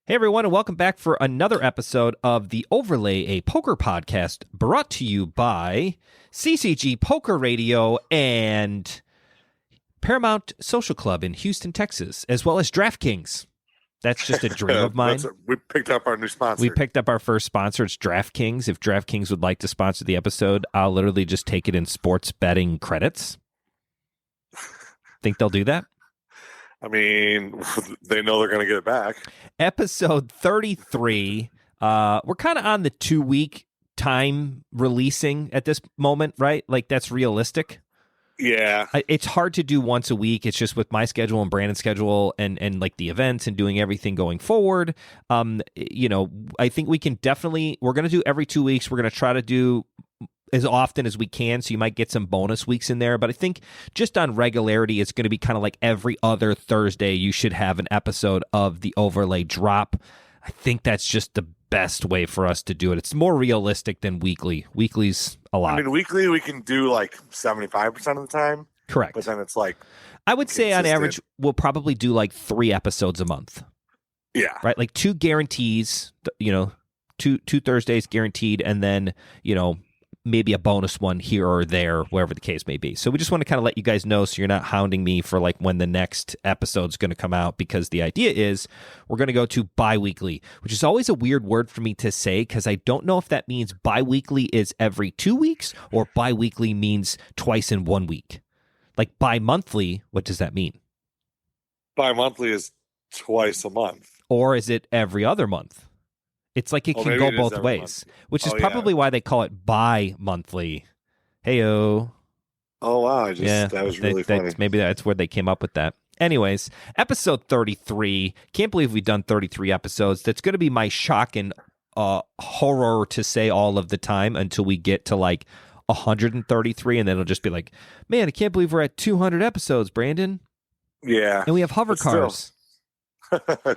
Hey, everyone, and welcome back for another episode of The Overlay, a poker podcast brought to you by CCG Poker Radio and Paramount Social Club in Houston, Texas, as well as DraftKings. That's just a dream of mine. We picked up our new sponsor. We picked up our first sponsor. It's DraftKings. If DraftKings would like to sponsor the episode, I'll literally just take it in sports betting credits. Think they'll do that? I mean, they know they're going to get it back. Episode 33. We're kind of on the 2-week time releasing at this moment, right? Like, that's realistic. Yeah. It's hard to do once a week. It's just with my schedule and Brandon's schedule and like the events and doing everything going forward. I think we can definitely, we're going to do every 2 weeks. We're going to try to do as often as we can, so you might get some bonus weeks in there. But I think just on regularity, it's going to be kind of like every other Thursday, you should have an episode of The Overlay drop. I think that's just the best way for us to do it. It's more realistic than weekly. Weekly's a lot. I mean, weekly we can do like 75% of the time. Correct. But then it's like, I would say on average, we'll probably do like 3 episodes a month. Yeah. Right? Like 2 guarantees, two Thursdays guaranteed, and then, maybe a bonus one here or there, wherever the case may be. So we just want to kind of let you guys know so you're not hounding me for like when the next episode's going to come out, because the idea is we're going to go to bi-weekly, which is always a weird word for me to say because I don't know if that means bi-weekly is every 2 weeks or bi-weekly means twice in 1 week. Like bi-monthly, what does that mean? Bi-monthly is twice a month. Or is it every other month? It's like it can go both ways, month. Which is probably why they call it bi-monthly. Hey-o. Oh, wow. That was really funny. Maybe that's where they came up with that. Anyways, episode 33. Can't believe we've done 33 episodes. That's going to be my shock and horror to say all of the time until we get to like 133, and then it'll just be like, man, I can't believe we're at 200 episodes, Brandon. Yeah. And we have hover cars.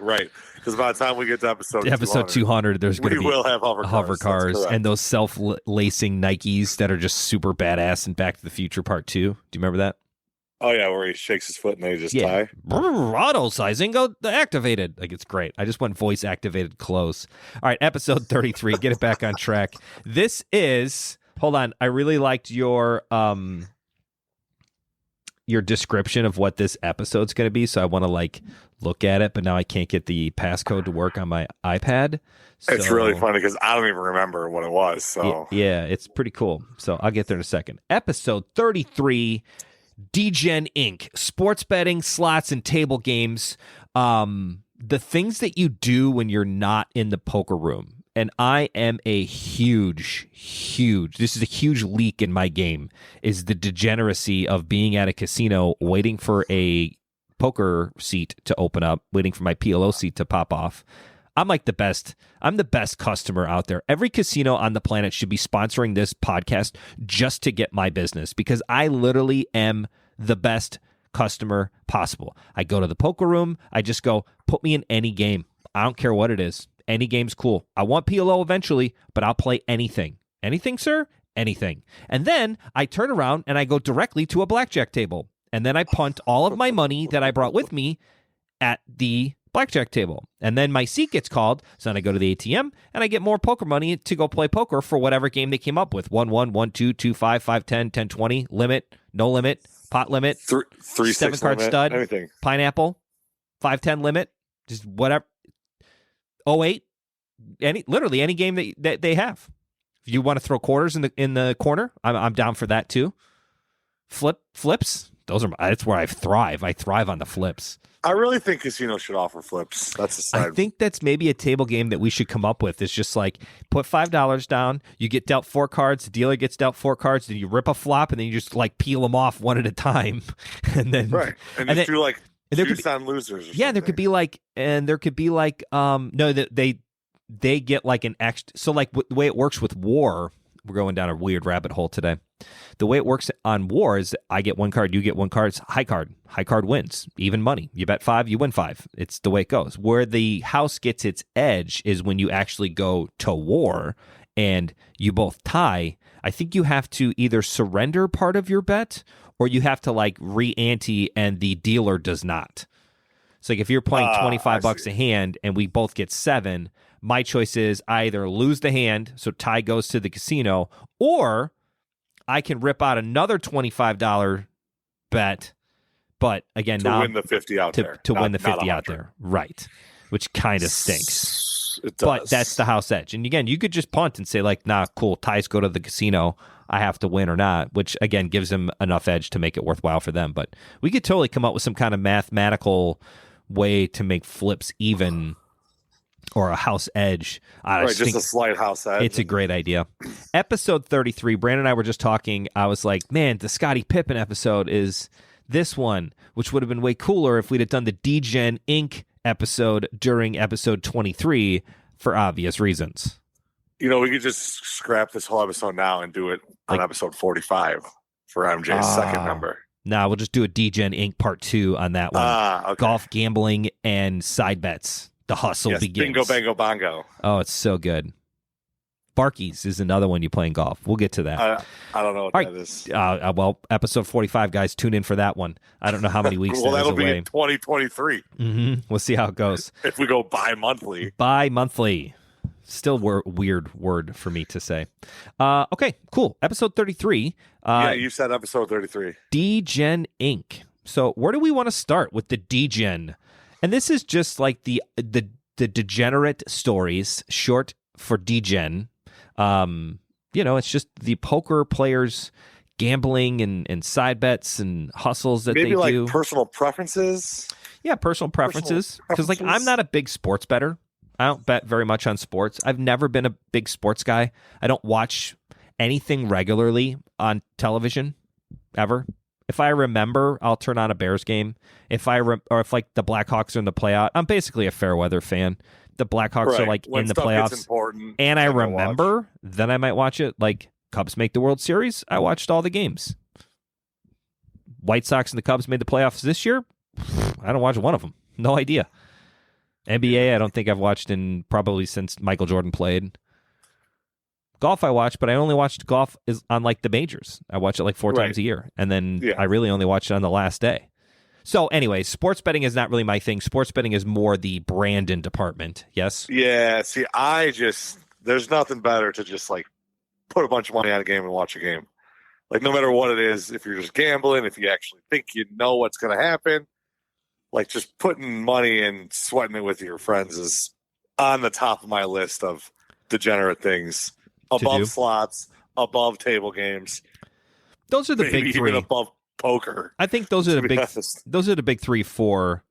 Right, because by the time we get to episode 200, there's going to be will have hover cars and those self-lacing Nikes that are just super badass in Back to the Future Part 2. Do you remember that? Oh yeah, where he shakes his foot and they just tie. Auto sizing activated. Like, it's great. I just went voice activated close. All right, episode 33. Get it back on track. This is. Hold on. I really liked your description of what this episode's going to be, so I want to look at it, but now I can't get the passcode to work on my iPad. It's really funny because I don't even remember what it was. So yeah, it's pretty cool. So I'll get there in a second. Episode 33, Degen Inc. Sports betting, slots, and table games. The things that you do when you're not in the poker room. And I am a huge, this is a huge leak in my game, is the degeneracy of being at a casino waiting for a poker seat to open up, waiting for my PLO seat to pop off. I'm the best customer out there. Every casino on the planet should be sponsoring this podcast just to get my business, because I literally am the best customer possible. I go to the poker room, I just go, put me in any game. I don't care what it is. Any game's cool. I want PLO eventually, but I'll play anything. Anything, sir? Anything. And then I turn around and I go directly to a blackjack table. And then I punt all of my money that I brought with me at the blackjack table. And then my seat gets called. So then I go to the ATM and I get more poker money to go play poker for whatever game they came up with. 1-1, 1-2, 2-5, 5-10, 10-20, limit, no limit, pot limit, 7-card stud, anything. Pineapple, 5-10 limit, just whatever. 08, literally any game that they have. If you want to throw quarters in the corner, I'm down for that too. Flips, that's where I thrive. I thrive on the flips. I really think casinos should offer flips. That's the side. I think that's maybe a table game that we should come up with. It's just like, put $5 down, you get dealt 4 cards, the dealer gets dealt 4 cards, then you rip a flop, and then you just peel them off one at a time, and then right, and just do juice on losers. Or there could be no, that they get an extra. So the way it works with Whare, we're going down a weird rabbit hole today. The way it works on Whare is I get 1 card, you get 1 card. It's high card. High card wins. Even money. You bet 5, you win 5. It's the way it goes. Where the house gets its edge is when you actually go to Whare and you both tie. I think you have to either surrender part of your bet or you have to re-ante and the dealer does not. So like if you're playing $25 see. a hand and we both get 7, my choice is I either lose the hand, so Ty goes to the casino, or I can rip out another $25 bet, but again, to win the 50 out there. To win the 50 out there. Right. Which kind of stinks. It does. But that's the house edge. And again, you could just punt and say like, nah, cool, Ties go to the casino. I have to win or not, which again gives them enough edge to make it worthwhile for them. But we could totally come up with some kind of mathematical way to make flips even or a house edge. Right, just a slight house edge. It's a great idea. Episode 33, Brandon and I were just talking. I was like, man, the Scottie Pippen episode is this one, which would have been way cooler if we'd have done the Degen Inc. episode during episode 23 for obvious reasons. You know, we could just scrap this whole episode now and do it on episode 45 for MJ's second number. Nah, we'll just do a Degen Inc. part 2 on that one. Okay. Golf, gambling, and side bets. The hustle begins. Bingo, bango, bongo. Oh, it's so good. Barkies is another one you play in golf. We'll get to that. I don't know what that is. Well, episode 45, guys, tune in for that one. I don't know how many weeks well, that that'll is be away. in 2023. Mm-hmm. We'll see how it goes. If we go bi-monthly. Bi-monthly. Still weird word for me to say. Okay, cool. Episode 33. Yeah, you said episode 33. Degen Inc. So where do we want to start with the Degen? And this is just like the degenerate stories, short for Degen. It's just the poker players gambling and side bets and hustles that Maybe they like do. Personal preferences. Yeah, personal preferences. Because like I'm not a big sports bettor. I don't bet very much on sports. I've never been a big sports guy. I don't watch anything regularly on television ever. If I remember, I'll turn on a Bears game. If if like the Blackhawks are in the playoff, I'm basically a fair weather fan. The Blackhawks are like when in the stuff playoffs, gets important, and I remember, then I might watch it. Like Cubs make the World Series, I watched all the games. White Sox and the Cubs made the playoffs this year. I don't watch one of them. No idea. NBA, I don't think I've watched in probably since Michael Jordan played. Golf I watch, but I only watched golf on like the majors. I watch it like 4 times a year, and then I really only watch it on the last day. So anyway, sports betting is not really my thing. Sports betting is more the Brandon department. Yes? Yeah, see, there's nothing better to just like put a bunch of money on a game and watch a game. Like no matter what it is, if you're just gambling, if you actually think you know what's going to happen, like just putting money and sweating it with your friends is on the top of my list of degenerate things. Above slots, above table games. Those are the big 3. Even above poker. I think those are the big 3 for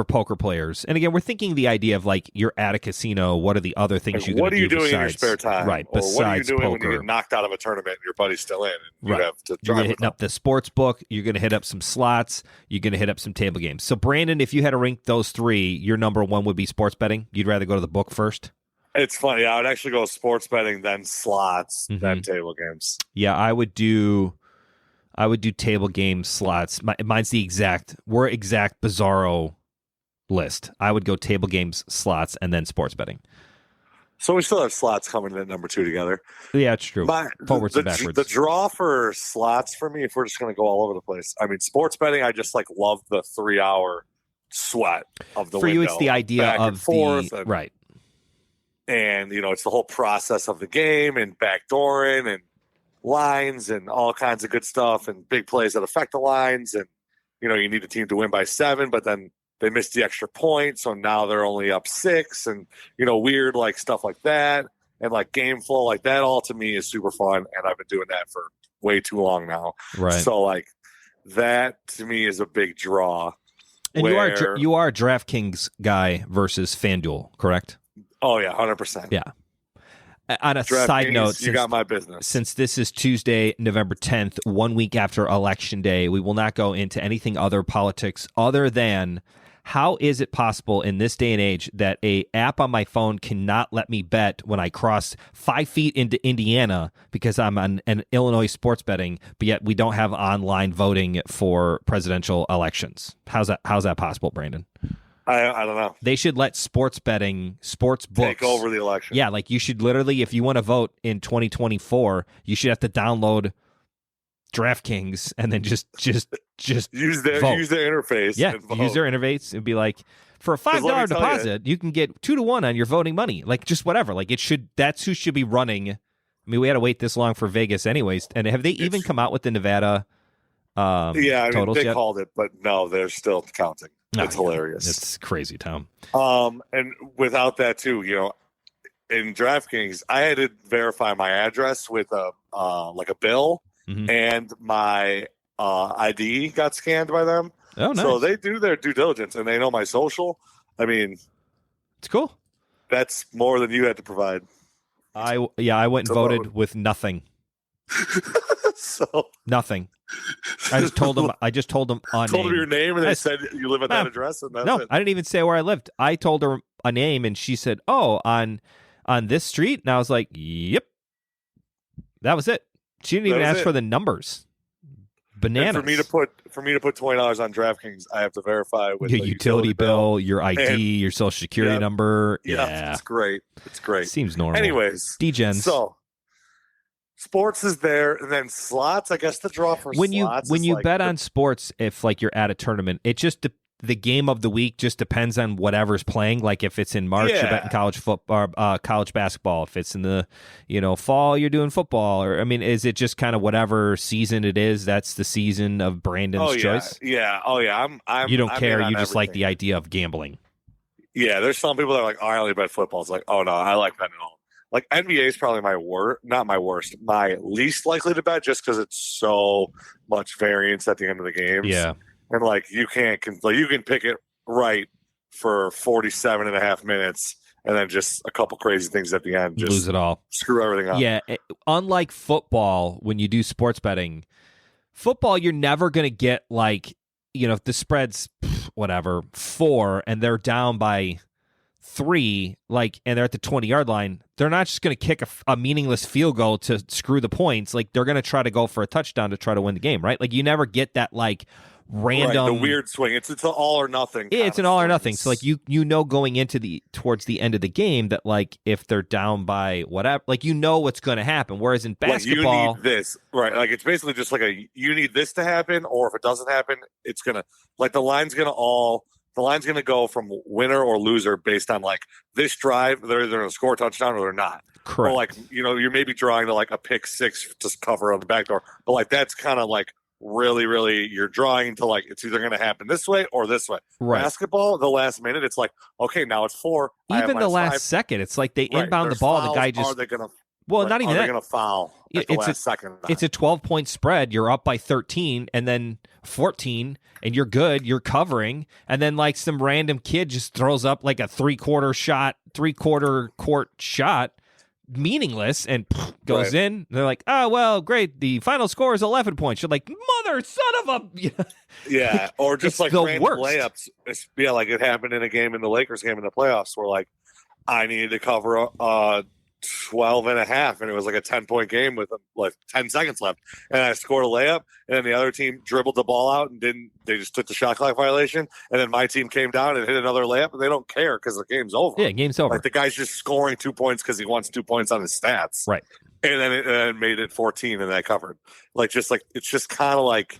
poker players. And again, we're thinking the idea of like you're at a casino. What are the other things you what do? are you doing besides, in your spare time? Right. Or besides what are you doing poker. when you get knocked out of a tournament and your buddy's still in? And you have to You're going to hit up the sports book. You're going to hit up some slots. You're going to hit up some table games. So Brandon, if you had to rank those 3, your number 1 would be sports betting. You'd rather go to the book first? It's funny. I would actually go sports betting, then slots, then table games. Yeah, I would do table games, slots. Mine's we're exact bizarro list. I would go table games, slots, and then sports betting. So we still have slots coming in at number 2 together. Yeah, it's true. Forwards and backwards. The draw for slots for me, if we're just going to go all over the place. I mean, sports betting, I just like love the 3-hour sweat of the For window. you, it's the idea of right. And, it's the whole process of the game and backdooring and lines and all kinds of good stuff and big plays that affect the lines. And, you need a team to win by 7, but then they missed the extra point. So now they're only up 6 and, weird like stuff like that. And like game flow like that all to me is super fun. And I've been doing that for way too long now. Right. So like that to me is a big draw. And you are a DraftKings guy versus FanDuel, correct? Oh, yeah, 100%. Yeah. On a side note, you got my business. Since this is Tuesday, November 10th, 1 week after Election Day, we will not go into anything other politics other than how is it possible in this day and age that a app on my phone cannot let me bet when I cross 5 feet into Indiana because I'm on an Illinois sports betting, but yet we don't have online voting for presidential elections? How's that possible, Brandon? I don't know. They should let sports books take over the election. Yeah, like you should literally, if you want to vote in 2024, you should have to download DraftKings and then just use their vote. interface. Yeah, and vote. use their interface and be like, for a $5 deposit, you can get 2-1 on your voting money. Like, just whatever. Like, that's who should be running. I mean, we had to wait this long for Vegas anyways. And have they even come out with the Nevada totals they yet? called it, but no, they're still counting. It's hilarious. It's crazy, Tom. And without that too, in DraftKings, I had to verify my address with a bill, and my ID got scanned by them. Oh, nice. So they do their due diligence, and they know my social. I mean, it's cool. That's more than you had to provide. I went and voted with nothing. So nothing. I just told them. Told them your name, and they said you live at that address. And that's it. I didn't even say where I lived. I told her a name, and she said, "Oh, on this street." And I was like, "Yep." That was it. She didn't even ask for the numbers. Bananas. And for me to put $20 on DraftKings, I have to verify with your utility bill, your ID, your social security number. Yeah, it's great. It's great. Seems normal. Anyways, Degens. So sports is there, and then slots. I guess the draw for slots. When you bet on sports, if like you're at a tournament, it just the game of the week just depends on whatever's playing. Like if it's in March, you're betting college football, college basketball. If it's in the fall, you're doing football. Or I mean, is it just kind of whatever season it is? That's the season of Brandon's choice. Yeah. Oh yeah. You don't care. You just like the idea of gambling. Yeah. There's some people that are like, oh, I only bet football. It's like, oh no, I like betting all. Like NBA is probably my least likely to bet, just because it's so much variance at the end of the games. Yeah. And like you can pick it right for 47 and a half minutes, and then just a couple crazy things at the end, just lose it all, screw everything up. Yeah, unlike football, when you do sports betting, football you're never going to get like if the spread's 4 and they're down by 3, and they're at the 20-yard line, they're not just going to kick a meaningless field goal to screw the points. Like they're going to try to go for a touchdown to try to win the game, right? Like you never get that random the weird swing. It's an all or nothing. Yeah, it's an all or nothing. So like going into towards the end of the game that like if they're down by whatever, like what's going to happen. Whereas in basketball, you need this, right? Like it's basically just like you need this to happen, or if it doesn't happen, it's gonna the line's gonna go from winner or loser based on like this drive. They're either gonna score a touchdown or they're not. Correct. Or like you're maybe drawing to like a pick 6 to cover on the back door, but like that's kind of like. Really, really, you're drawing to like it's either going to happen this way or this way. Right. Basketball, the last minute, it's like okay, now it's 4. Even the last 5. second, it's like they inbound the ball. Fouls, the guy just are they going to? Well, not even are that. They going to foul at the last second? It's a 12-point spread. You're up by 13, and then 14, and you're good. You're covering, and then like some random kid just throws up like a three-quarter court shot. Meaningless and goes in. They're like, oh well, great. The final score is 11 points. You're like, mother, son of a. Yeah, or just like random layups. Yeah, like it happened in a game in the Lakers game in the playoffs where like I needed to cover 12 and a half, and it was like a 10-point game with like 10 seconds left, and I scored a layup, and then the other team dribbled the ball out and they just took the shot clock violation, and then my team came down and hit another layup, and they don't care because the game's over. Yeah, game's over. Like the guy's just scoring 2 points because he wants 2 points on his stats, right? And then it made it 14, and that covered. It's just kind of like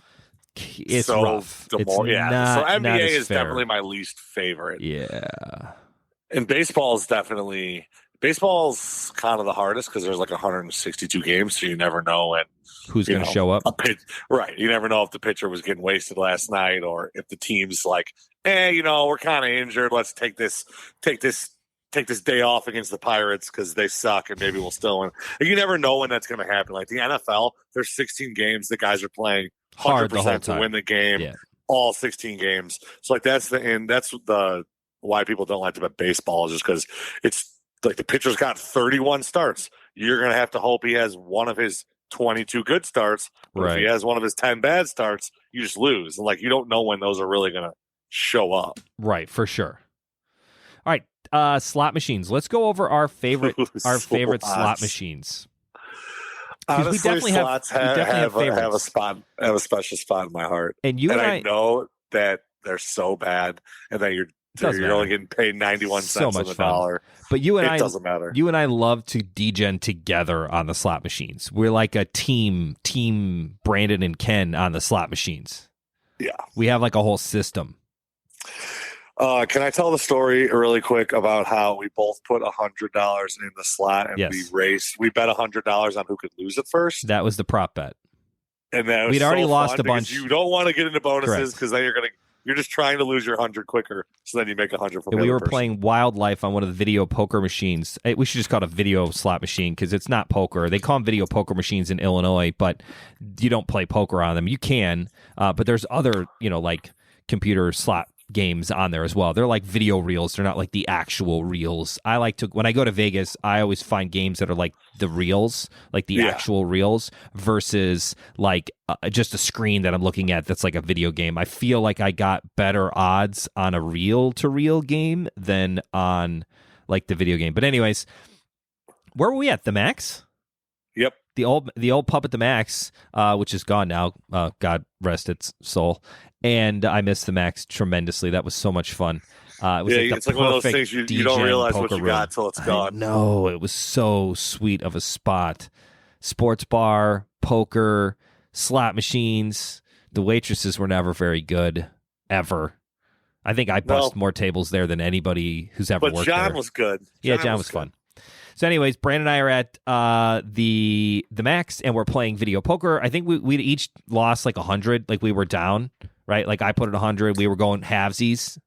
it's so rough. So NBA is definitely my least favorite. Yeah, and baseball's kind of the hardest because there's like 162 games, so you never know who's going to show up. Right. You never know if the pitcher was getting wasted last night or if the team's like, we're kind of injured. Let's take this day off against the Pirates because they suck and maybe we'll still win. You never know when that's going to happen. Like the NFL, there's 16 games. The guys are playing 100% hard the whole time to win the game, all 16 games. So like that's why people don't like to bet baseball is just because it's like the pitcher's got 31 starts. You're going to have to hope he has one of his 22 good starts. But if he has one of his 10 bad starts, you just lose. And like you don't know when those are really going to show up. Right, for sure. All right, slot machines. Let's go over our favorite slot machines. Honestly, we definitely slots have a special spot in my heart. And I know that they're so bad and that So Doesn't you're matter. only getting paid 91 So cents much on the fun. dollar. But you and It doesn't matter. You and I love to degen together on the slot machines. We're like a team Brandon and Ken on the slot machines. Yeah. We have like a whole system. Can I tell the story really quick about how we both put $100 in the slot and Yes. we bet $100 on who could lose it first? That was the prop bet. And that was We'd already so lost fun a bunch. because you don't want to get into bonuses Correct. because then you're just trying to lose your 100 quicker, so then you make 100 from the We other were person. playing Wildlife on one of the video poker machines. We should just call it a video slot machine because it's not poker. They call them video poker machines in Illinois, but you don't play poker on them. You can, but there's other, like computer slot games on there as well. They're like video reels. They're not like the actual reels. I like to, when I go to Vegas, I always find games that are like the reels, like the actual reels versus like just a screen that I'm looking at that's like a video game. I feel like I got better odds on a reel to reel game than on like the video game. But anyways, where were we at? The Max? Yep. The old pub at the Max, which is gone now. God rest its soul. And I miss the Max tremendously. That was so much fun. It was it's like one of those things you don't realize what you got till it's gone. No, it was so sweet of a spot. Sports bar, poker, slot machines. The waitresses were never very good, ever. I think I bust more tables there than anybody who's ever worked there. But John was good. John was fun. So anyways, Brandon and I are at the Max, and we're playing video poker. I think we each lost like 100. Like we were down, right? Like I put in 100. We were going halvesies,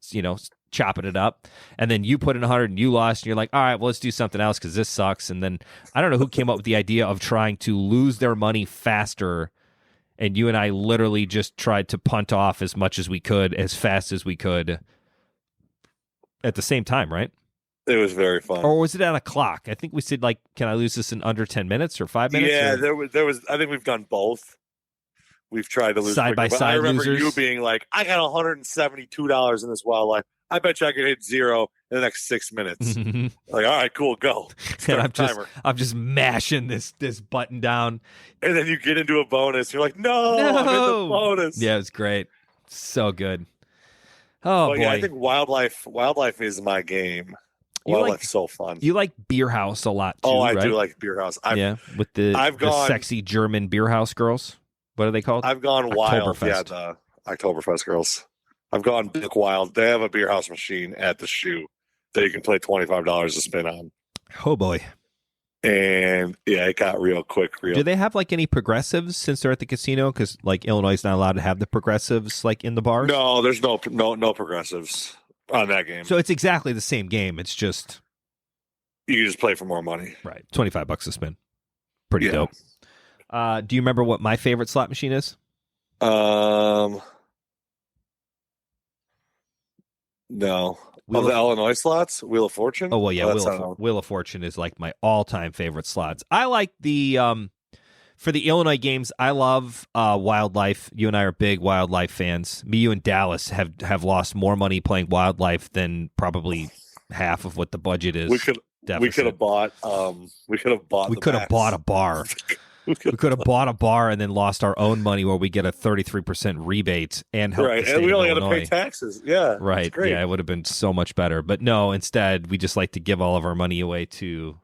chopping it up. And then you put in 100 and you lost. And you're like, all right, well, let's do something else because this sucks. And then I don't know who came up with the idea of trying to lose their money faster. And you and I literally just tried to punt off as much as we could, as fast as we could at the same time, right? It was very fun. Or was it at a clock? I think we said, like, can I lose this in under 10 minutes or 5 minutes? Yeah, there was. I think we've done both. We've tried to lose side by quicker, but side I remember losers. you being like, I got $172 in this Wildlife. I bet you I can hit zero in the next 6 minutes. Like, all right, cool, go. And I'm just mashing this button down. And then you get into a bonus. You're like, no. I'm in the bonus. Yeah, it's great. So good. Oh, boy. Yeah, I think Wildlife is my game. Wildlife's so fun. You like Beirhouse a lot, too, I right? do like Beirhouse. With the sexy German Beirhouse girls. What are they called? I've gone wild. Yeah, the Oktoberfest girls. I've gone big wild. They have a Beirhouse machine at the shoe that you can play $25 to spin on. Oh, boy. And, yeah, it got real quick. Do they have, like, any progressives since they're at the casino? Because, like, Illinois is not allowed to have the progressives, like, in the bars? No, there's no progressives on that game. So it's exactly the same game. It's just you can just play for more money. Right. $25 a spin. Pretty dope. Do you remember what my favorite slot machine is? No. Of the Illinois slots? Wheel of Fortune? Oh, well, yeah. Wheel of Fortune is like my all-time favorite slots. I like the for the Illinois games, I love Wildlife. You and I are big Wildlife fans. Me, you, and Dallas have lost more money playing Wildlife than probably half of what the budget is. We could have bought a bar. We could have bought a bar and then lost our own money where we get a 33% rebate and help the state and we of only had to Illinois. pay taxes. Yeah. Right. Yeah, it would have been so much better. But no, instead, we just like to give all of our money away to,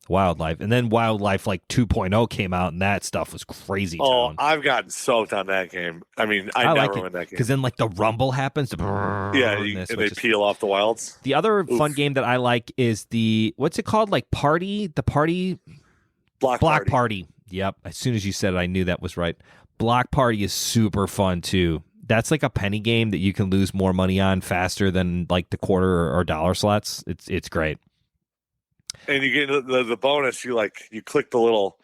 Wildlife. And then Wildlife like 2.0 came out, and that stuff was crazy. Oh, I've gotten soaked on that game. I mean, I never win that game. Because then like the rumble happens. Yeah, and they peel off the wilds. The other fun game that I like is what's it called? Like Block Party. Yep. As soon as you said it, I knew that was right. Block Party is super fun too. That's like a penny game that you can lose more money on faster than like the quarter or dollar slots. It's great. And you get the bonus. You click the little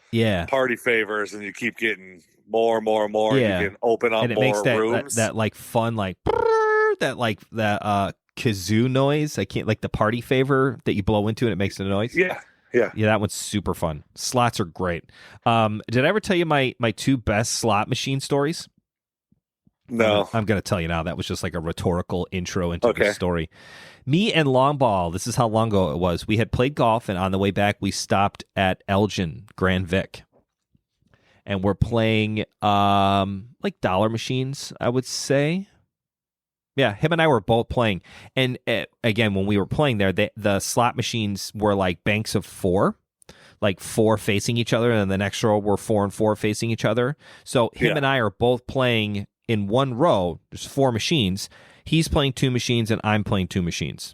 party favors, and you keep getting more. Yeah. You can open up and it more makes rooms. that like fun that kazoo noise. I can't like the party favor that you blow into and it makes the noise. Yeah. Yeah, that one's super fun. Slots are great. Did I ever tell you my two best slot machine stories? No. I'm going to tell you now. That was just like a rhetorical intro into the story. Me and Long Ball, this is how long ago it was. We had played golf, and on the way back, we stopped at Elgin, Grand Vic. And we're playing like dollar machines, I would say. Yeah, him and I were both playing. And again, when we were playing there, the slot machines were like banks of 4, like 4 facing each other, and then the next row were 4 and 4 facing each other. So him and I are both playing in one row. There's 4 machines. He's playing 2 machines, and I'm playing 2 machines,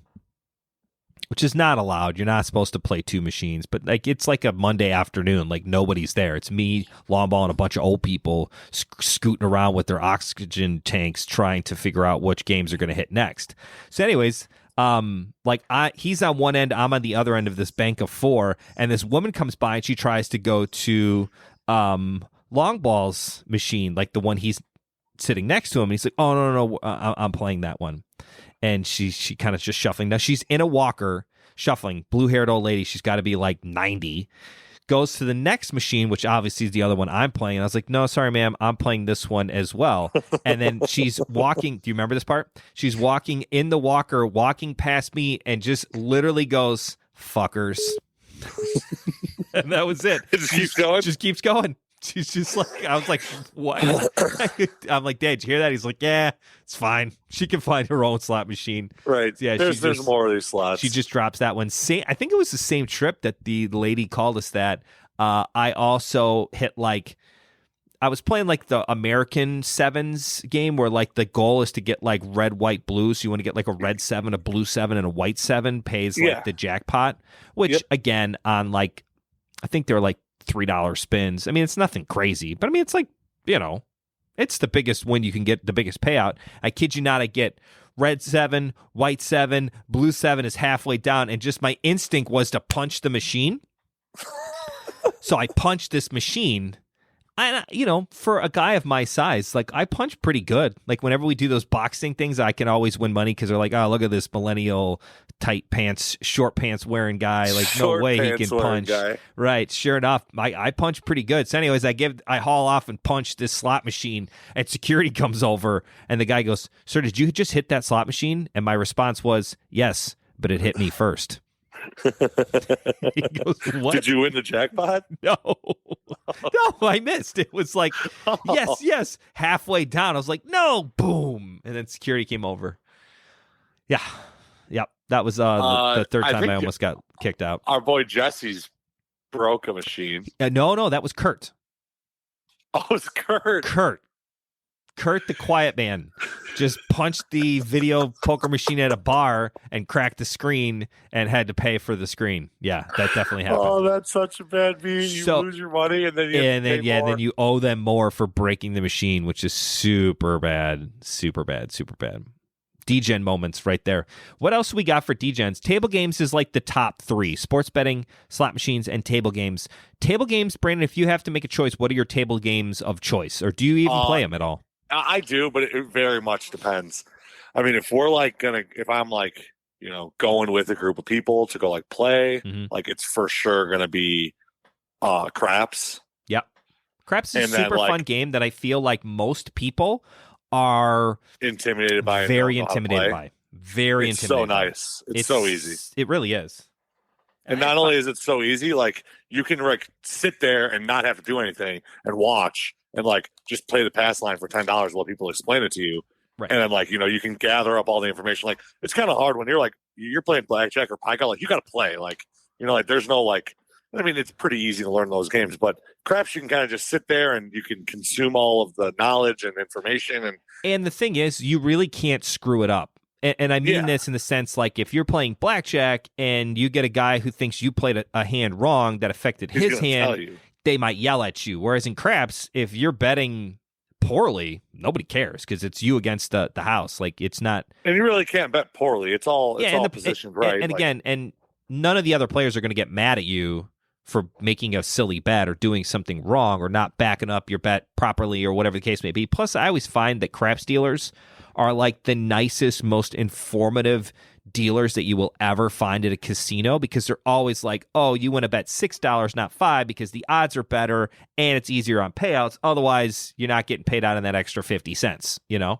which is not allowed. You're not supposed to play 2 machines, but like it's like a Monday afternoon. Like nobody's there. It's me, Longball, and a bunch of old people scooting around with their oxygen tanks trying to figure out which games are going to hit next. So anyways, he's on one end, I'm on the other end of this bank of 4, and this woman comes by and she tries to go to Longball's machine, like the one he's sitting next to him. And he's like, oh, no, I'm playing that one. And she kind of just shuffling. Now she's in a walker, shuffling, blue-haired old lady. She's got to be like 90. Goes to the next machine, which obviously is the other one I'm playing. And I was like, no, sorry, ma'am, I'm playing this one as well. And then she's walking. Do you remember this part? She's walking in the walker, walking past me, and just literally goes, fuckers. And that was it. It just keeps going? Just keeps going. She's just like, I was like, what? I'm like, Dad, did you hear that? He's like, yeah, it's fine. She can find her own slot machine. Right. Yeah. There's more of these slots. She just drops that one. I think it was the same trip that the lady called us that. I also hit I was playing like the American sevens game where like the goal is to get like red, white, blue. So you want to get like a red 7, a blue 7, and a white 7 pays like the jackpot, which again on like, I think they're like $3 spins. I mean, it's nothing crazy, but I mean, it's like, it's the biggest win you can get, the biggest payout. I kid you not, I get red 7, white 7, blue 7 is halfway down, and just my instinct was to punch the machine. So I punched this machine. And, for a guy of my size, like, I punch pretty good. Like, whenever we do those boxing things, I can always win money because they're like, oh, look at this millennial tight pants, short pants wearing guy. Like, no way he can punch. Guy. Right. Sure enough, I punch pretty good. So anyways, I haul off and punch this slot machine, and security comes over, and the guy goes, sir, did you just hit that slot machine? And my response was, yes, but it hit me first. He goes, what? Did you win the jackpot? No, I missed. It was like, yes. Halfway down, I was like, no, boom, and then security came over. Yeah, that was the third time I almost got kicked out. Our boy Jesse's broke a machine. No, that was Kurt. Oh, it's Kurt. Kurt, the quiet man, just punched the video poker machine at a bar and cracked the screen and had to pay for the screen. Yeah, that definitely happened. Oh, that's such a bad beat. You lose your money and then then you owe them more for breaking the machine, which is super bad. Degen moments right there. What else we got for Degens? Table games is like the top 3. Sports betting, slot machines, and table games. Table games, Brandon, if you have to make a choice, what are your table games of choice? Or do you even play them at all? I do, but it very much depends. I mean, if I'm going with a group of people to go like play, like it's for sure going to be craps. Yep. Craps is a super fun game that I feel like most people are intimidated by. Very intimidated by. It's so nice. It's so easy. It really is. And not only is it so easy, like you can sit there and not have to do anything and watch and just play the pass line for $10 while people explain it to you. Right. And then you can gather up all the information. Like it's kind of hard when you're playing blackjack or pie. You got to play. There's no I mean, it's pretty easy to learn those games, but craps you can kind of just sit there and you can consume all of the knowledge and information. And the thing is, you really can't screw it up. And I mean this in the sense, if you're playing blackjack and you get a guy who thinks you played a hand wrong that affected his hand, they might yell at you. Whereas in craps, if you're betting poorly, nobody cares because it's you against the house. It's not. And you really can't bet poorly. It's all positioned right. And again, none of the other players are going to get mad at you for making a silly bet or doing something wrong or not backing up your bet properly or whatever the case may be. Plus, I always find that craps dealers are the nicest, most informative dealers that you will ever find at a casino because they're always oh, you want to bet $6, not $5 because the odds are better and it's easier on payouts. Otherwise, you're not getting paid out on that extra 50 cents, Yep.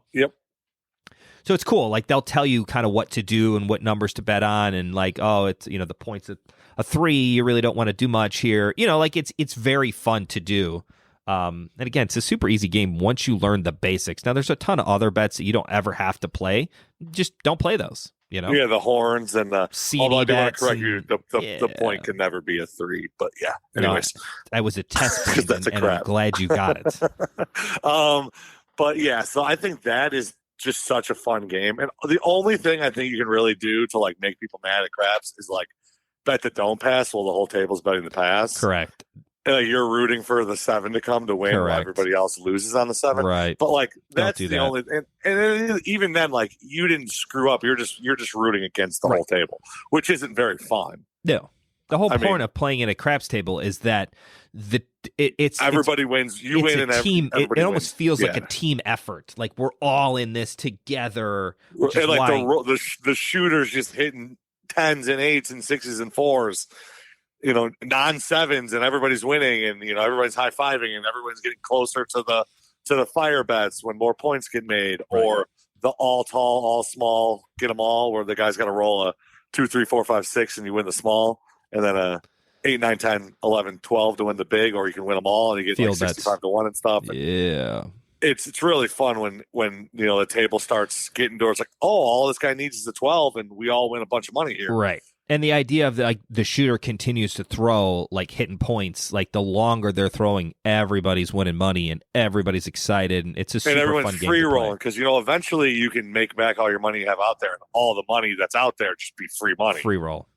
So it's cool. They'll tell you kind of what to do and what numbers to bet on and oh, it's, the points at a 3, you really don't want to do much here. It's very fun to do. And again, it's a super easy game once you learn the basics. Now, there's a ton of other bets that you don't ever have to play. Just don't play those. Yeah, the horns and the CD although I do want bets to correct you, yeah. the point can never be a 3. But yeah, anyways, I was a test point, that's and I'm glad you got it. But yeah, so I think that is just such a fun game, and the only thing I think you can really do to like make people mad at craps is like bet the don't pass while the whole table's betting the pass. Correct. And, like, you're rooting for the 7 to come to win, while everybody else loses on the 7. Right. But like that's the only, and then, even then, like you didn't screw up. You're just rooting against the whole table, which isn't very fun. No, the whole point of playing in a craps table is that it's everybody wins. You win, and team. It almost feels like a team effort. Like we're all in this together. And like the shooters just hitting 10s and 8s and 6s and 4s. Non-7s, and everybody's winning, and everybody's high-fiving, and everyone's getting closer to the fire bets when more points get made, or the all tall, all small, get them all, where the guy's got to roll a 2, 3, 4, 5, 6, and you win the small, and then a 8, 9, 10, 11, 12 to win the big, or you can win them all, and you get like 65 to 1 and stuff. Yeah. It's really fun when the table starts getting towards like, oh, all this guy needs is a 12, and we all win a bunch of money here. Right. And the idea of the shooter continues to throw, like hitting points, like the longer they're throwing, everybody's winning money and everybody's excited, and it's a super fun game. And everyone's free rolling because eventually you can make back all your money you have out there, and all the money that's out there just be free money. Free roll.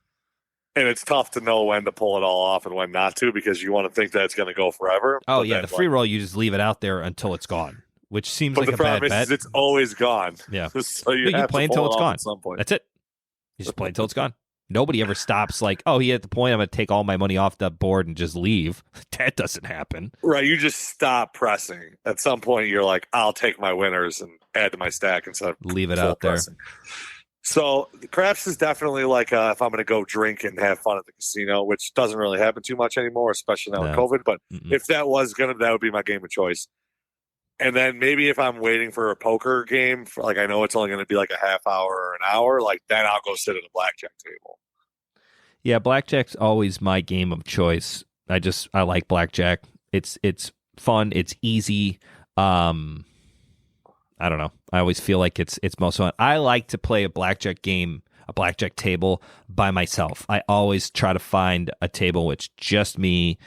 And it's tough to know when to pull it all off and when not to, because you want to think that it's going to go forever. Oh yeah, the free roll, you just leave it out there until it's gone, which seems like a bad bet. But the problem is it's always gone. Yeah, so you play until it's gone. At some point. That's it. You just play until it's gone. Nobody ever stops like, oh, he hit the point, I'm going to take all my money off the board and just leave. That doesn't happen. Right. You just stop pressing. At some point, you're like, I'll take my winners and add to my stack instead of leave it out pressing. So craps is definitely like if I'm going to go drink and have fun at the casino, which doesn't really happen too much anymore, especially now with COVID. But if that would be my game of choice. And then maybe if I'm waiting for a poker game, I know it's only going to be like a half hour or an hour, then I'll go sit at a blackjack table. Yeah, blackjack's always my game of choice. I like blackjack. It's fun. It's easy. I don't know. I always feel like it's most fun. I like to play a blackjack table by myself. I always try to find a table which just me.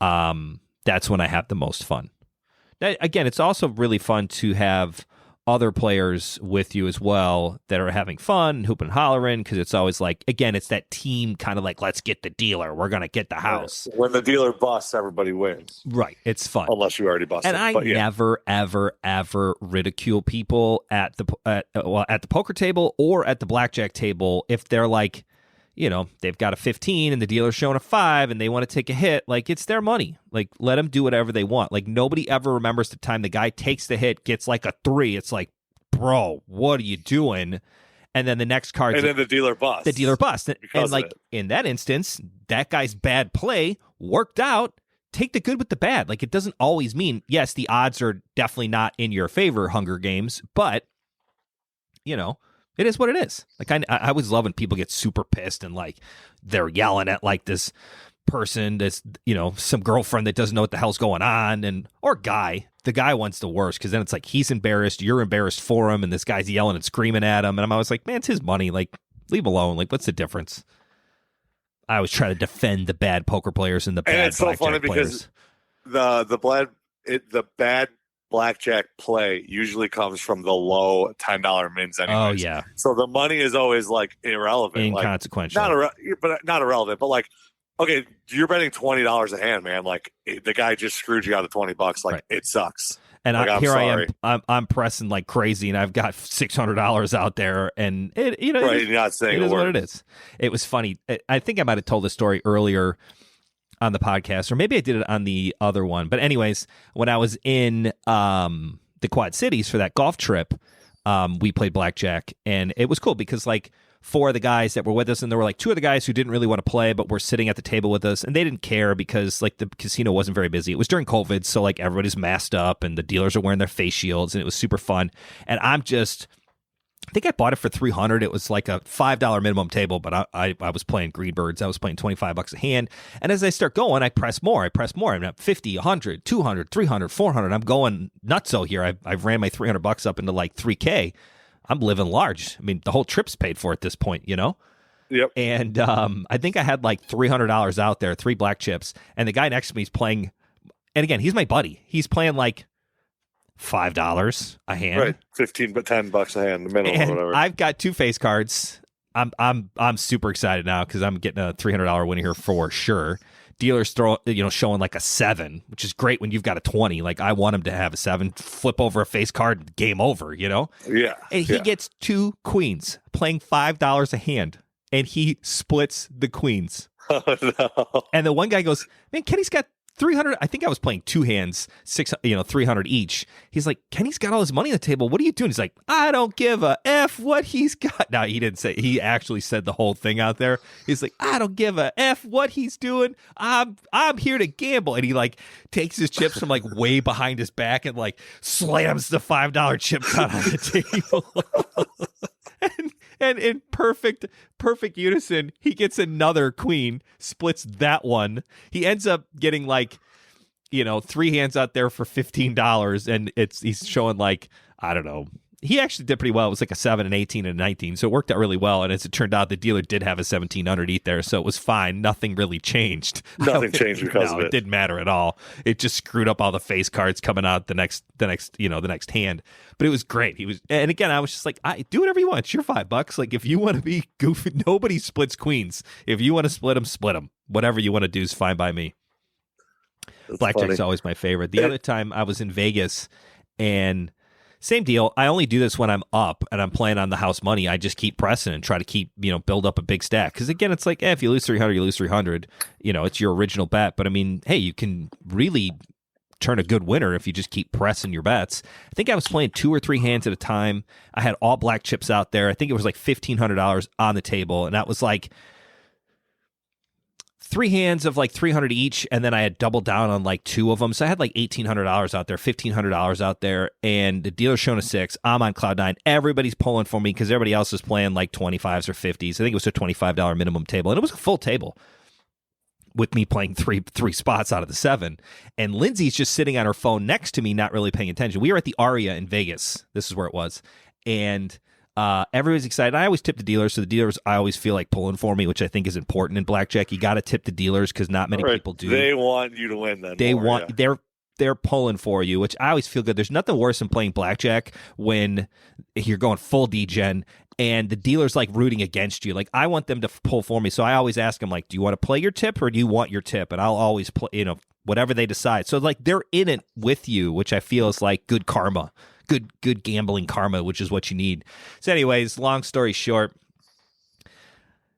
That's when I have the most fun. Again, it's also really fun to have other players with you as well that are having fun, hooping and hollering, because it's always like, again, it's that team kind of like, let's get the dealer. We're going to get the house. When the dealer busts, everybody wins. Right. It's fun. Unless you already busted. And I never, ever, ever ridicule people at the poker table or at the blackjack table if they're like, they've got a 15 and the dealer's showing a 5 and they want to take a hit. Like, it's their money. Like, let them do whatever they want. Like, nobody ever remembers the time the guy takes the hit, gets like a 3. It's like, bro, what are you doing? And then the next card. And then the dealer busts. And like, in that instance, that guy's bad play worked out. Take the good with the bad. Like, it doesn't always mean, yes, the odds are definitely not in your favor, Hunger Games, but, it is what it is. Like, I always love when people get super pissed and like they're yelling at like this person, this some girlfriend that doesn't know what the hell's going on, or guy. The guy wants the worst because then it's like he's embarrassed, you're embarrassed for him, and this guy's yelling and screaming at him, and I'm always like, man, it's his money. Like, leave alone. Like, what's the difference? I always try to defend the bad poker players and the bad. And it's so funny players. Because the bad blackjack play usually comes from the low $10 mins anyways. Oh, yeah. So the money is always like irrelevant. Inconsequential. Not irrelevant, but like, okay, you're betting $20 a hand, man. Like, the guy just screwed you out of $20. Like, It sucks. And like, I am. I'm pressing like crazy, and I've got $600 out there, and you're not saying it is what it is. It was funny. I think I might have told the story earlier on the podcast, or maybe I did it on the other one. But anyways, when I was in the Quad Cities for that golf trip, we played blackjack, and it was cool because like 4 of the guys that were with us, and there were like 2 of the guys who didn't really want to play but were sitting at the table with us, and they didn't care because like the casino wasn't very busy. It was during COVID, so like everybody's masked up and the dealers are wearing their face shields, and it was super fun. And I'm just I think I bought it for $300. It was like a $5 minimum table, but I was playing Greenbirds. I was playing $25 a hand. And as I start going, I press more. I'm at 50, 100, 200, 300, 400. I'm going nutso here. I've ran my $300 up into like 3K. I'm living large. I mean, the whole trip's paid for at this point, you know? Yep. And I think I had like $300 out there, 3 black chips. And the guy next to me is playing, and again, he's my buddy. He's playing like $5 a hand, right? 15, but $10 a hand, the minimum, and or whatever. I've got 2 face cards. I'm super excited now because I'm getting a $300 win here for sure. Dealers showing like a 7, which is great when you've got a 20. Like I want him to have a 7, flip over a face card, game over, you know? Yeah. And he gets 2 queens, playing $5 a hand, and he splits the queens. Oh no! And the one guy goes, "Man, Kenny's got 300." I think I was playing 2 hands, 300 each. He's like, "Kenny's got all his money on the table. What are you doing?" He's like, "I don't give a F what he's got." Now, he didn't say, he actually said the whole thing out there. He's like, "I don't give a F what he's doing. I'm here to gamble." And he like takes his chips from like way behind his back and like slams the $5 chip out on the table. And in perfect unison, he gets another queen, splits that one. He ends up getting like, 3 hands out there for $15, and he's showing like, I don't know. He actually did pretty well. It was like a 7, an 18, and a 19, so it worked out really well. And as it turned out, the dealer did have a 17 underneath there, so it was fine. Nothing really changed. Nothing changed because of it. It didn't matter at all. It just screwed up all the face cards coming out the next hand. But it was great. And again, I was just like, do whatever you want. It's your $5. Like if you want to be goofy, nobody splits queens. If you want to split them, split them. Whatever you want to do is fine by me. Blackjack's always my favorite. The other time I was in Vegas, and same deal. I only do this when I'm up and I'm playing on the house money. I just keep pressing and try to keep, build up a big stack. Because again, it's like, if you lose 300, you lose 300. It's your original bet. But I mean, hey, you can really turn a good winner if you just keep pressing your bets. I think I was playing 2 or 3 hands at a time. I had all black chips out there. I think it was like $1,500 on the table. And that was like 3 hands of like 300 each, and then I had doubled down on like 2 of them. So I had like $1,800 out there, $1,500 out there, and the dealer's showing a 6. I'm on cloud 9. Everybody's pulling for me because everybody else is playing like 25s or 50s. I think it was a $25 minimum table, and it was a full table with me playing three spots out of the 7. And Lindsay's just sitting on her phone next to me, not really paying attention. We were at the Aria in Vegas. This is where it was. And everybody's excited. I always tip the dealers, so the dealers I always feel like pulling for me, which I think is important in blackjack. You got to tip the dealers because not many people do. They want you to win. They're pulling for you, which I always feel good. There's nothing worse than playing blackjack when you're going full degen and the dealer's like rooting against you. Like I want them to pull for me, so I always ask them like, "Do you want to play your tip or do you want your tip?" And I'll always play, whatever they decide. So like they're in it with you, which I feel is like good karma. Good gambling karma, which is what you need. So anyways, long story short,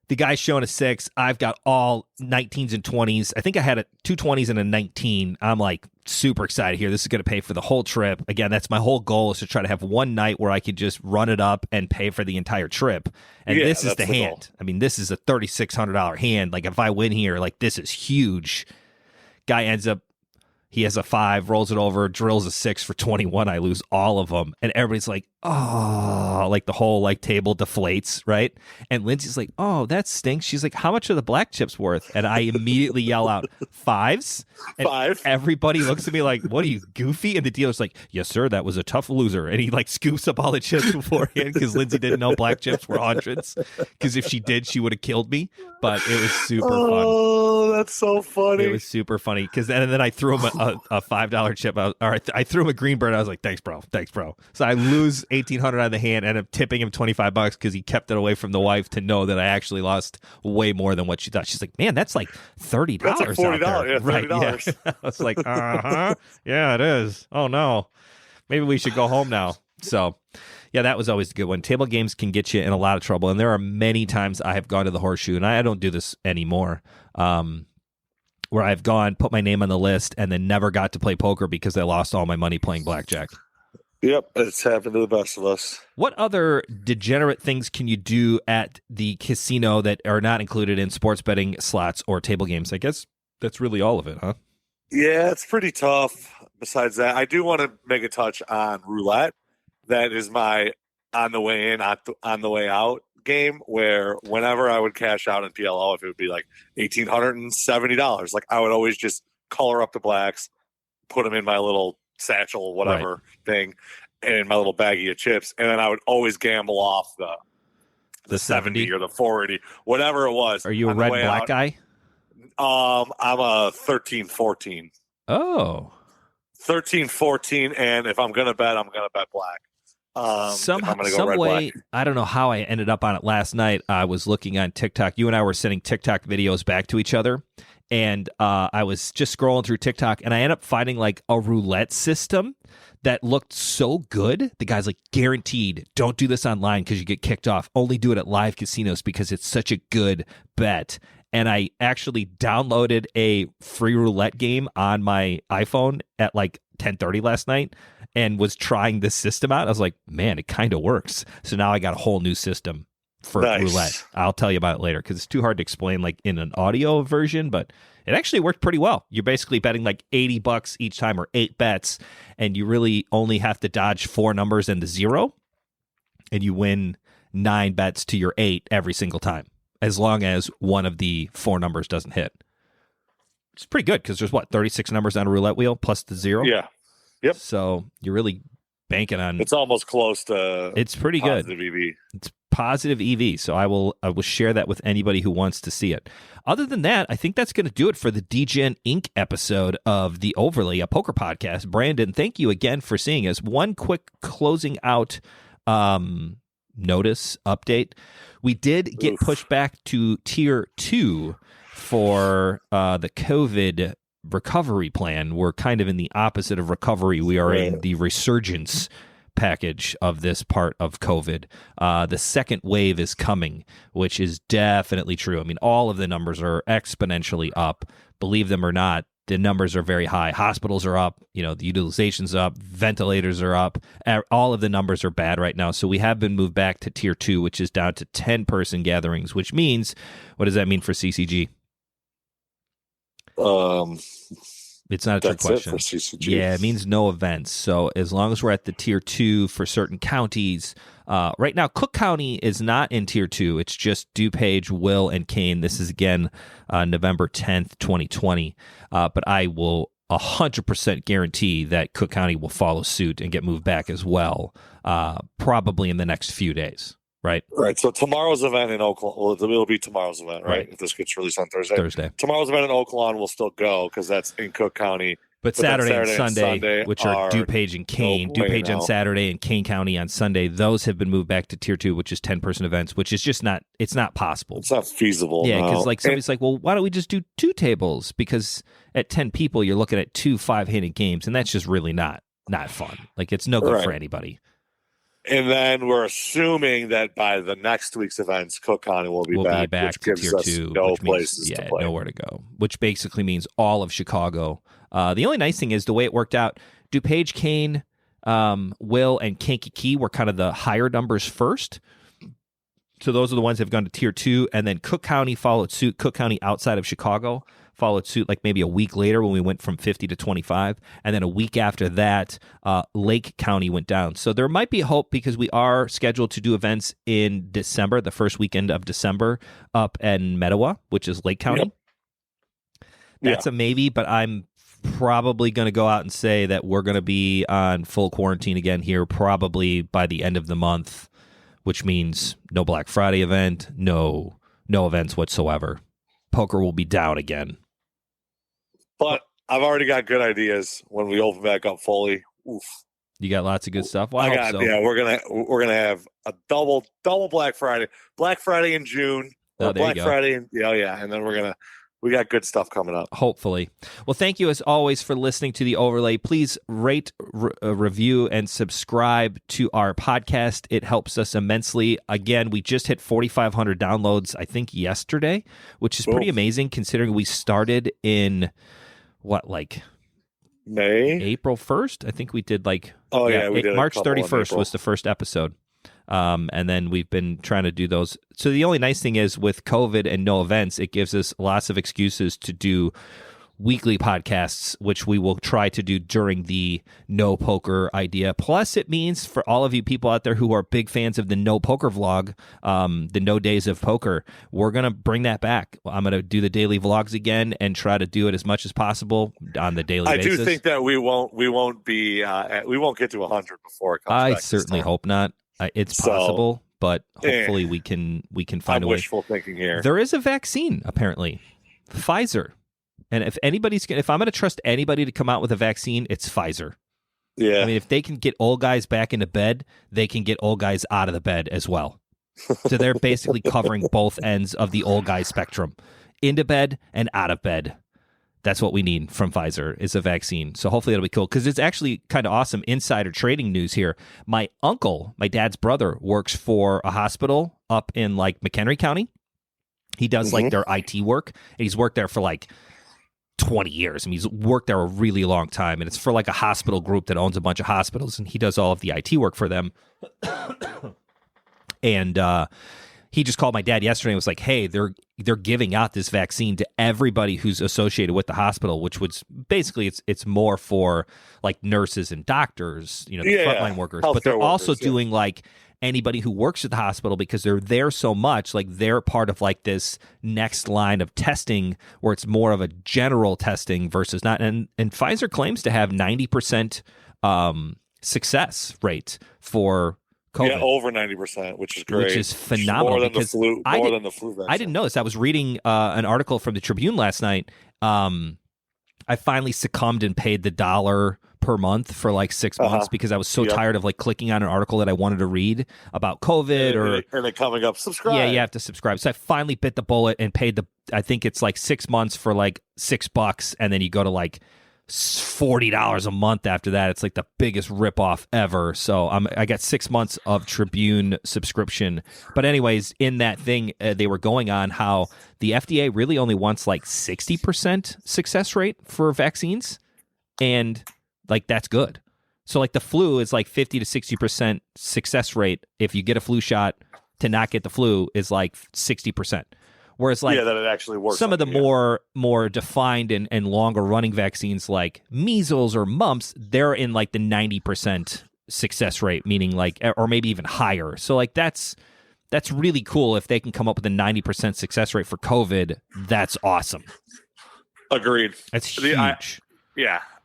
the guy's showing a 6. I've got all 19s and 20s. I think I had 2 20s and a 19. I'm like super excited here. This is going to pay for the whole trip. Again, that's my whole goal, is to try to have one night where I could just run it up and pay for the entire trip. And this is the hand. Goal. I mean, this is a $3,600 hand. Like if I win here, like this is huge. Guy ends up, he has a 5, rolls it over, drills a 6 for 21. I lose all of them. And everybody's like, oh, like the whole like table deflates, right? And Lindsay's like, oh, that stinks. She's like, how much are the black chips worth? And I immediately yell out, 5s? And 5. Everybody looks at me like, what are you, goofy? And the dealer's like, yes, sir, that was a tough loser. And he like scoops up all the chips beforehand because Lindsay didn't know black chips were hundreds. Because if she did, she would have killed me. But it was super fun. Oh, that's so funny. It was super funny because then I threw him a $5 chip out, or I threw him a green bird. I was like, thanks, bro. So I lose $1,800 on the hand, and I'm tipping him $25 because he kept it away from the wife to know that I actually lost way more than what she thought. She's like, man, that's like $30. That's like $40. Out there. Yeah, right? Yeah. I was like, yeah, it is. Oh no, maybe we should go home now. So. Yeah, that was always a good one. Table games can get you in a lot of trouble, and there are many times I have gone to the horseshoe, and I don't do this anymore, where I've gone, put my name on the list, and then never got to play poker because I lost all my money playing blackjack. Yep, it's happened to the best of us. What other degenerate things can you do at the casino that are not included in sports betting, slots, or table games? I guess that's really all of it, huh? Yeah, it's pretty tough. Besides that, I do want to make a touch on roulette. That is my on the way in, on the way out game where whenever I would cash out in PLO, if it would be like $1,870, like I would always just color up the blacks, put them in my little satchel, whatever thing, and my little baggie of chips, and then I would always gamble off the 70 or the 480, whatever it was. Are you a red black guy? I'm a 13-14. Oh. 13-14, and if I'm gonna bet, I'm gonna bet black. Some way, I don't know how I ended up on it last night. I was looking on TikTok. You and I were sending TikTok videos back to each other, and I was just scrolling through TikTok, and I ended up finding like a roulette system that looked so good. The guy's like, guaranteed, don't do this online because you get kicked off. Only do it at live casinos because it's such a good bet. And I actually downloaded a free roulette game on my iPhone at like 10:30 last night and was trying this system out. I was like, man, it kind of works. So now I got a whole new system for roulette. I'll tell you about it later because it's too hard to explain like in an audio version, but it actually worked pretty well. You're basically betting like $80 each time or 8 bets, and you really only have to dodge 4 numbers and the 0, and you win 9 bets to your 8 every single time, as long as one of the 4 numbers doesn't hit. It's pretty good because there's 36 numbers on a roulette wheel plus the 0. Yeah. Yep. So you're really banking on. It's almost close to. It's pretty good. Positive EV. It's positive EV. So I will share that with anybody who wants to see it. Other than that, I think that's going to do it for the Degen Inc. episode of the Overlay, a poker podcast. Brandon, thank you again for seeing us. One quick closing out notice update. We did get pushed back to tier 2 for the COVID recovery plan. We're kind of in the opposite of recovery. We are in the resurgence package of this part of COVID. The second wave is coming, which is definitely true. I mean, all of the numbers are exponentially up. Believe them or not, the numbers are very high. Hospitals are up, the utilization's up, ventilators are up. All of the numbers are bad right now. So we have been moved back to tier 2, which is down to 10-person gatherings, which means, what does that mean for CCG? It's not a trick question. It for CCG. Yeah, it means no events. So as long as we're at the tier 2 for certain counties, right now Cook County is not in tier 2. It's just DuPage, Will, and Kane. This is again November 10th, 2020. But I will 100% guarantee that Cook County will follow suit and get moved back as well, probably in the next few days. Right. So tomorrow's event in Oakland, it'll be tomorrow's event, right? If this gets released on Thursday. Tomorrow's event in Oakland will still go because that's in Cook County. But Saturday and Sunday, which are DuPage and Kane, DuPage on Saturday and Kane County on Sunday, those have been moved back to tier 2, which is 10-person events, which is just not, it's not possible. It's not feasible. Yeah, because somebody's like, well, why don't we just do 2 tables? Because at 10 people, you're looking at 2 5-handed games, and that's just really not fun. Like, it's no good for anybody. And then we're assuming that by the next week's events, Cook County will be back which to gives tier us 2, no places to play. Nowhere to go, which basically means all of Chicago. The only nice thing is the way it worked out, DuPage, Kane, Will, and Kankakee were kind of the higher numbers first. So those are the ones that have gone to tier 2, and then Cook County followed suit. Cook County outside of Chicago followed suit like maybe a week later when we went from 50 to 25. And then a week after that, Lake County went down. So there might be hope because we are scheduled to do events in December, the first weekend of December, up in Mettawa, which is Lake County. Yep. That's a maybe, but I'm probably going to go out and say that we're going to be on full quarantine again here probably by the end of the month, which means no Black Friday event, no events whatsoever. Poker will be down again. But I've already got good ideas when we open back up fully. Oof. You got lots of good stuff. Well, Yeah, we're gonna have a double Black Friday. Black Friday in June. Black Friday and and then we got good stuff coming up. Hopefully. Well, thank you as always for listening to The Overlay. Please rate, review, and subscribe to our podcast. It helps us immensely. Again, we just hit 4,500 downloads, I think, yesterday, which is pretty amazing considering we started in, May? April 1st? I think we did we did March 31st was the first episode. And then we've been trying to do those. So the only nice thing is with COVID and no events, it gives us lots of excuses to do weekly podcasts, which we will try to do during the no poker idea. Plus, it means for all of you people out there who are big fans of the no poker vlog, the no days of poker, we're going to bring that back. I'm going to do the daily vlogs again and try to do it as much as possible on the daily basis. I do think that we won't get to 100 before it comes back. I certainly hope not. It's possible, but hopefully we can find a way. Wishful thinking here. There is a vaccine, apparently. Pfizer. And if I'm going to trust anybody to come out with a vaccine, it's Pfizer. Yeah. I mean, if they can get old guys back into bed, they can get old guys out of the bed as well. So they're basically covering both ends of the old guy spectrum, into bed and out of bed. That's what we need from Pfizer is a vaccine. So hopefully it'll be cool because it's actually kind of awesome insider trading news here. My uncle, my dad's brother, works for a hospital up in like McHenry County. He does like their IT work. And he's worked there for like 20 years. I mean, he's worked there a really long time. And it's for like a hospital group that owns a bunch of hospitals. And he does all of the IT work for them. And he just called my dad yesterday and was like, hey, they're giving out this vaccine to everybody who's associated with the hospital, which was basically it's more for like nurses and doctors, the frontline workers. But they're also doing like anybody who works at the hospital because they're there so much, like they're part of like this next line of testing where it's more of a general testing versus not. And Pfizer claims to have 90% success rate for COVID. Yeah, over 90%, which is great. Which is phenomenal. More than the flu vaccine. I didn't know this. I was reading an article from the Tribune last night. I finally succumbed and paid the $1 per month for like 6 months because I was so tired of like clicking on an article that I wanted to read about COVID and then coming up, subscribe. Yeah, you have to subscribe. So I finally bit the bullet and paid I think it's like 6 months for like $6, and then you go to like $40 a month after that. It's like the biggest ripoff ever. So I got 6 months of Tribune subscription. But anyways, in that thing, they were going on how the FDA really only wants like 60% success rate for vaccines, and like that's good. So like the flu is like 50 to 60% success rate. If you get a flu shot, to not get the flu is like 60%. Whereas like that it actually works. Some of the more defined and longer running vaccines like measles or mumps, they're in like the 90% success rate, meaning like, or maybe even higher. So like that's really cool. If they can come up with a 90% success rate for COVID, that's awesome. Agreed. That's huge.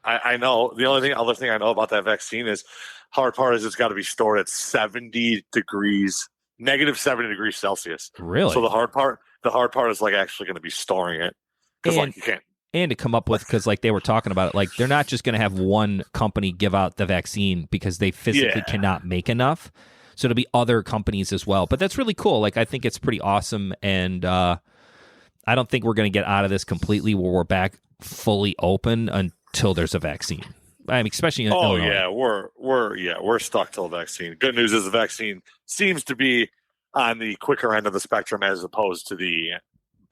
I know. The other thing I know about that vaccine is hard part is it's got to be stored at negative 70 degrees Celsius. Really? So the hard part is like actually going to be storing it because like you can't. And to come up with, because like they were talking about it, like they're not just going to have one company give out the vaccine because they physically cannot make enough. So it'll be other companies as well. But that's really cool. Like I think it's pretty awesome, and I don't think we're going to get out of this completely where we're back fully open until there's a vaccine. I mean, especially in Illinois. Yeah, we're stuck till a vaccine. Good news is the vaccine seems to be on the quicker end of the spectrum as opposed to the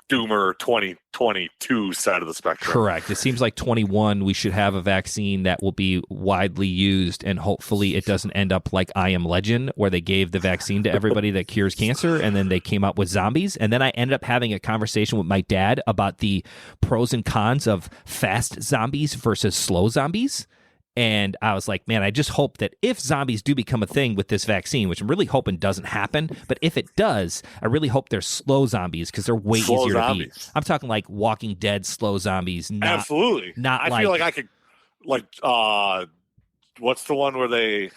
doomer 2022 side of the spectrum. Correct. It seems like 21 we should have a vaccine that will be widely used, and hopefully it doesn't end up like I Am Legend, where they gave the vaccine to everybody that cures cancer and then they came up with zombies. And then I ended up having a conversation with my dad about the pros and cons of fast zombies versus slow zombies. And I was like, man, I just hope that if zombies do become a thing with this vaccine, which I'm really hoping doesn't happen, but if it does, I really hope they're slow zombies because they're way easier to beat. I'm talking like Walking Dead slow zombies. Absolutely. I feel like I could, like, what's the one where they...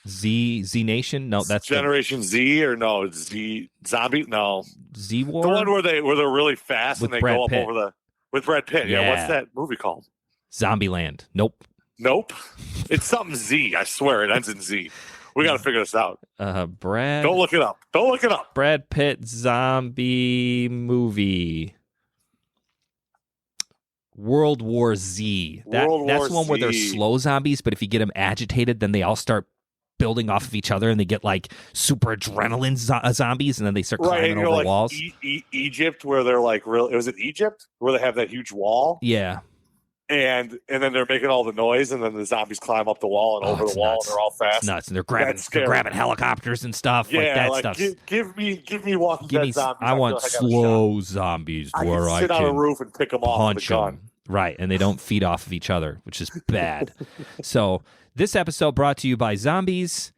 Z Nation? No, that's Generation Z or no, Z Zombie? No. Z War? The one where they're really fast with and they Brad go up Pitt. over the... With Brad Pitt. Yeah. What's that movie called? Zombieland. Nope. It's something Z. I swear it ends in Z. We got to figure this out. Brad. Don't look it up. Brad Pitt zombie movie. World War Z. That's the one where they're slow zombies, but if you get them agitated, then they all start building off of each other and they get like super adrenaline zombies, and then they start climbing over like walls. Egypt, where they're like was it Egypt where they have that huge wall? Yeah. And then they're making all the noise, and then the zombies climb up the wall and over the wall, and they're all fast. It's nuts, and they're grabbing helicopters and stuff. Yeah, like that stuff. Give me Walking Dead zombies. I want slow zombies I where can I sit can on a roof and pick them off with a gun. Right, and they don't feed off of each other, which is bad. So this episode brought to you by zombies,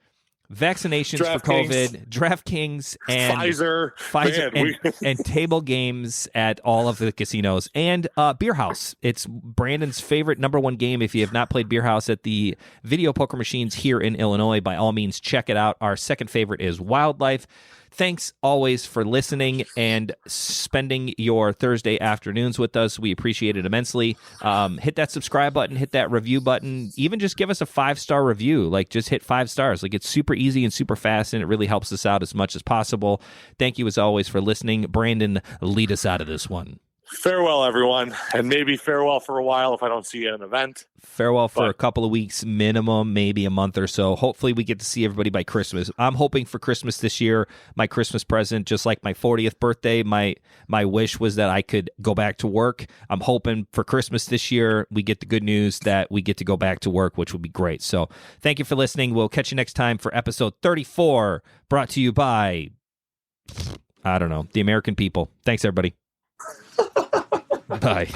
vaccinations for COVID, DraftKings, and Pfizer Man, and table games at all of the casinos, and Beirhouse. It's Brandon's favorite #1 game. If you have not played Beirhouse at the video poker machines here in Illinois, by all means, check it out. Our second favorite is Wildlife. Thanks always for listening and spending your Thursday afternoons with us. We appreciate it immensely. Hit that subscribe button, hit that review button, even just give us a 5-star review. Like, just hit 5 stars. Like, it's super easy and super fast, and it really helps us out as much as possible. Thank you as always for listening. Brandon, lead us out of this one. Farewell, everyone, and maybe farewell for a while if I don't see you at an event. Farewell for a couple of weeks minimum, maybe a month or so. Hopefully we get to see everybody by Christmas. I'm hoping for Christmas this year, my Christmas present, just like my 40th birthday, my wish was that I could go back to work. I'm hoping for Christmas this year we get the good news that we get to go back to work, which would be great. So thank you for listening. We'll catch you next time for episode 34, brought to you by, I don't know, the American people. Thanks, everybody. Bye.